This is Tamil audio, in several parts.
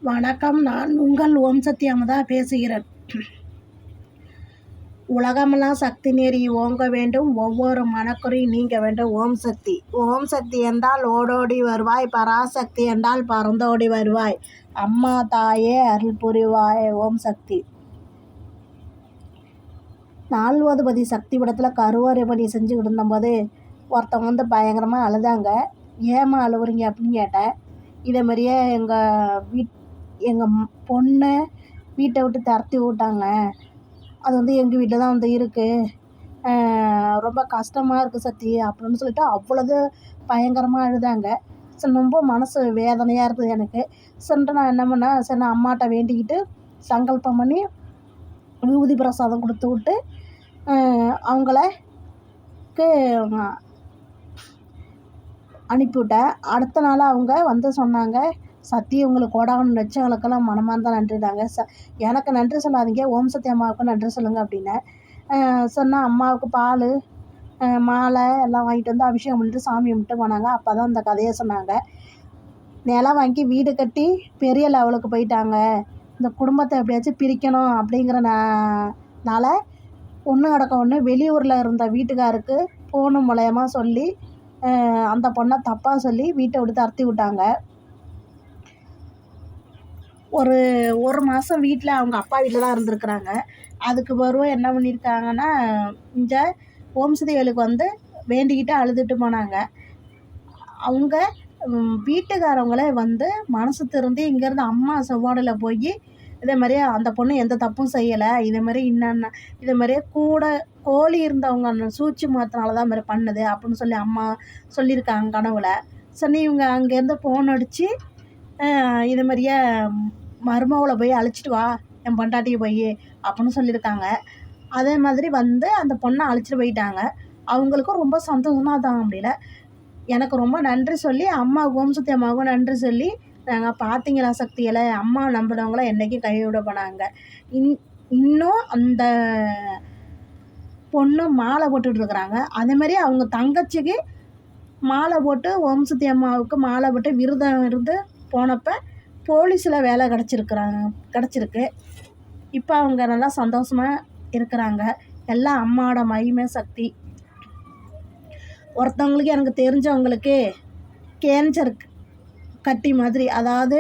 வணக்கம். நான் உங்கள் ஓம் சக்தி அமுதா பேசுகிறேன். உலகமெல்லாம் சக்தி நெறி ஓங்க வேண்டும், ஒவ்வொரு மனக்குறையும் நீங்க வேண்டும். ஓம் சக்தி. ஓம் சக்தி என்றால் ஓடோடி வருவாய், பராசக்தி என்றால் பறந்தோடி வருவாய், அம்மா தாயே அருள் புரிவாய். ஓம் சக்தி. நால்வதுபதி சக்தி படத்தில் கருவறை பணி செஞ்சுக்கிட்டு இருந்தபோது ஒருத்தவங்க பயங்கரமாக அழுதாங்க. ஏமா அழுவுறீங்க அப்படின்னு கேட்டேன். இதே மாதிரியே எங்கள் பொண்ணை வீட்டை விட்டு துரத்தி விட்டாங்க. அது எங்கள் வீட்டில் தான் இருக்குது. ரொம்ப கஷ்டமாக இருக்குது சக்தி அப்படின்னு சொல்லிட்டு அவ்வளோது பயங்கரமாக அழுதாங்க. சரி, ரொம்ப மனசு வேதனையாக இருக்குது எனக்கு. சரின்ட்டு நான் என்ன பண்ணேன், சரி நான் அம்மாட்ட வேண்டிக்கிட்டு சங்கல்பம் பண்ணி விபூதி பிரசாதம் கொடுத்து விட்டு அவங்களுக்கு அனுப்பிவிட்டேன். அடுத்த நாள் அவங்க சொன்னாங்க, சக்தி உங்களுக்கு கோடான லட்சங்களுக்கெல்லாம் மனமார்ந்த நன்றிதாங்க. எனக்கு நன்றி சொல்லாதீங்க, ஓம் சக்தி அம்மாவுக்கு நன்றி சொல்லுங்கள் அப்படின்னேன். சொன்னால் அம்மாவுக்கு பால் மாலை எல்லாம் வாங்கிட்டு வந்து அபிஷேகம் பண்ணிட்டு சாமி கும்பிட்டு போனாங்க. அப்போ தான் இந்த கதையை சொன்னாங்க. நிலம் வாங்கி வீடு கட்டி பெரிய லெவலுக்கு போயிட்டாங்க. இந்த குடும்பத்தை எப்படியாச்சும் பிரிக்கணும் அப்படிங்கிறனால ஒன்று கிடக்க ஒன்று வெளியூரில் இருந்த வீட்டுக்காருக்கு ஃபோனு மூலயமா சொல்லி அந்த பொண்ணை தப்பாக சொல்லி வீட்டை விட்டு துரத்தி விட்டாங்க. ஒரு மாதம் வீட்டில் அவங்க அப்பா வீட்டில் தான் இருந்திருக்கிறாங்க. அதுக்கு பிறகு என்ன பண்ணியிருக்காங்கன்னா, இங்கே ஓம் சக்தி கோயிலுக்கு வேண்டிக்கிட்டு அழுதுட்டு போனாங்க. அவங்க வீட்டுக்காரவங்களே மனசு திருந்தி இங்கேருந்து அம்மா செவ்வாடையில் போய் இதே மாதிரியே அந்த பொண்ணு எந்த தப்பும் செய்யலை, இதே மாதிரி இதே மாதிரியே கூட கோழி இருந்தவங்க சூழ்ச்சி மாத்தினால தான் மாதிரி பண்ணுது அப்படின்னு சொல்லி அம்மா சொல்லியிருக்காங்க கனவுல. சரி, இவங்க அங்கேருந்து ஃபோன் அடித்து இது மாதிரியே மருமகளை போய் அழைச்சிட்டு வா, என் பொண்டாட்டியை போய் அப்படின்னு சொல்லியிருக்காங்க. அதே மாதிரி அந்த பொண்ணை அழைச்சிட்டு போயிட்டாங்க. அவங்களுக்கும் ரொம்ப சந்தோஷமாக தாங்க முடியல. எனக்கு ரொம்ப நன்றி சொல்லி ஓம் சக்தி அம்மாவுக்கும் நன்றி சொல்லி நாங்கள் பார்த்தீங்களா சக்தியில் அம்மா நம்பினவங்கள என்றைக்கும் கைவிட போனாங்க. இன்னும் அந்த பொண்ணு மாலை போட்டுட்ருக்குறாங்க. அதேமாதிரி அவங்க தங்கச்சிக்கு மாலை போட்டு ஓம் சக்தி அம்மாவுக்கு மாலை போட்டு விரதம் இருந்து போனப்போ போலீஸில் வேலை கிடச்சிருக்கு. இப்போ அவங்க நல்லா சந்தோஷமாக இருக்கிறாங்க. எல்லாம் அம்மாவோட மகிமை சக்தி. ஒருத்தவங்களுக்கு எனக்கு தெரிஞ்சவங்களுக்கு கேன்சர் கட்டி மாதிரி, அதாவது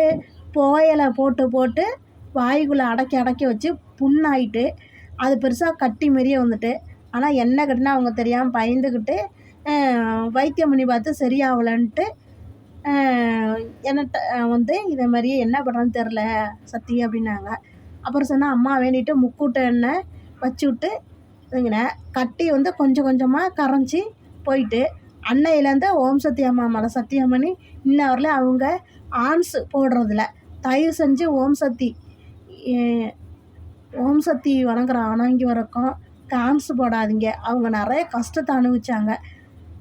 புகையிலை போட்டு வாய்க்குள்ளே அடக்கி வச்சு புண்ணாயிட்டு அது பெருசாக கட்டி மாரியே ஆனால் என்ன கட்டினா அவங்க தெரியாமல் பயந்துக்கிட்டு வைத்தியம் பண்ணி பார்த்து சரியாகலன்ட்டு என்கிட்ட இதை மாதிரியே என்ன பண்ணுறதுன்னு தெரில சக்தி அப்படின்னாங்க. அப்புறம் சொன்னால் அம்மா வேண்டிட்டு முக்கூட்ட எண்ணெய் வச்சு விட்டு கட்டி கொஞ்சம் கொஞ்சமாக கரைஞ்சி போயிட்டு அன்னையிலேருந்து ஓம் சக்தி அம்மா மேலே சத்தியம் பண்ணி இன்ன வரலையும் அவங்க ஆன்ஸ் போடுறதில்ல. தயவு செஞ்சு ஓம் சக்தி வணங்குற ஆனாங்கி வரைக்கும் ஆன்ஸ் போடாதீங்க. அவங்க நிறைய கஷ்டத்தை அனுபவிச்சாங்க.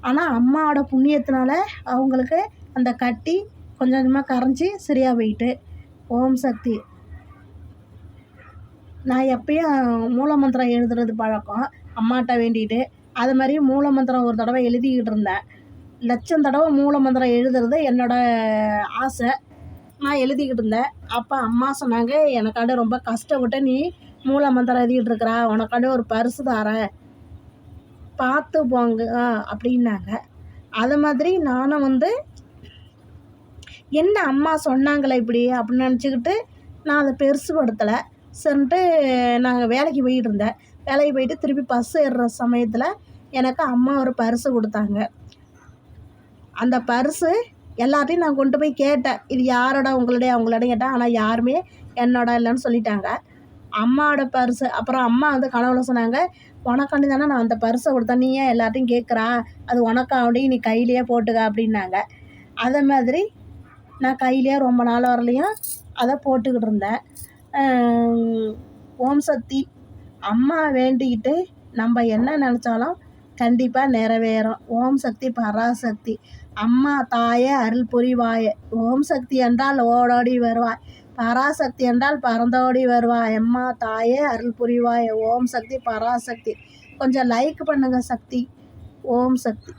ஆனால் அம்மாவோட புண்ணியத்தினால அவங்களுக்கு அந்த கட்டி கொஞ்சம் கொஞ்சமாக கரைஞ்சி சரியாக போயிட்டு. ஓம் சக்தி. நான் எப்பயும் மூலமந்திரம் எழுதுறது பழக்கம், அம்மாட்ட வேண்டிட்டு. அது மாதிரி மூலமந்திரம் ஒரு தடவை எழுதிக்கிட்டு இருந்தேன். லட்சம் தடவை மூலமந்திரம் எழுதுறது என்னோடய ஆசை. நான் எழுதிக்கிட்டு இருந்தேன். அப்போ அம்மா சொன்னாங்க, எனக்காண்ட ரொம்ப கஷ்டப்பட்டு நீ மூலமந்திரம் எழுதிக்கிட்டு இருக்கிறா, உனக்காண்ட ஒரு பரிசு தரேன், பார்த்து போங்க அப்படின்னாங்க. அது மாதிரி நானும் என்ன அம்மா சொன்னாங்களே இப்படி அப்படின்னு நினச்சிக்கிட்டு நான் அதை பெருசுபடுத்தலை. சரின்ட்டு நாங்கள் வேலைக்கு போயிட்டு இருந்தேன். வேலைக்கு போயிட்டு திருப்பி பஸ் ஏறுற சமயத்தில் எனக்கு அம்மா ஒரு பரிசு கொடுத்தாங்க. அந்த பரிசு எல்லாத்தையும் நான் கொண்டு போய் கேட்டேன், இது யாரோட அவங்களோட கேட்டேன். ஆனால் யாருமே என்னோட இல்லைன்னு சொல்லிட்டாங்க. அம்மாவோட பரிசு. அப்புறம் அம்மா கனவுல சொன்னாங்க, உனக்காண்டி தானே நான் அந்த பரிசை கொடுத்தேன், நீ ஏன் எல்லாத்தையும் கேட்குறா, அது உனக்காண்டி நீ கையிலேயே போட்டுக்க அப்படின்னாங்க. அதே மாதிரி நான் கையிலேயே ரொம்ப நாள் வரலையும் அதை போட்டுக்கிட்டு இருந்தேன். ஓம் சக்தி. அம்மா வேண்டிக்கிட்டு நம்ம என்ன நினச்சாலும் கண்டிப்பாக நிறைவேறும். ஓம் சக்தி பராசக்தி. அம்மா தாயே அருள் புரிவாய். ஓம் சக்தி என்றால் ஓடோடி வருவாய், பராசக்தி என்றால் பறந்தோடி வருவாய், அம்மா தாயே அருள் புரிவாய். ஓம் சக்தி பராசக்தி. கொஞ்சம் லைக் பண்ணுங்கள் சக்தி. ஓம் சக்தி.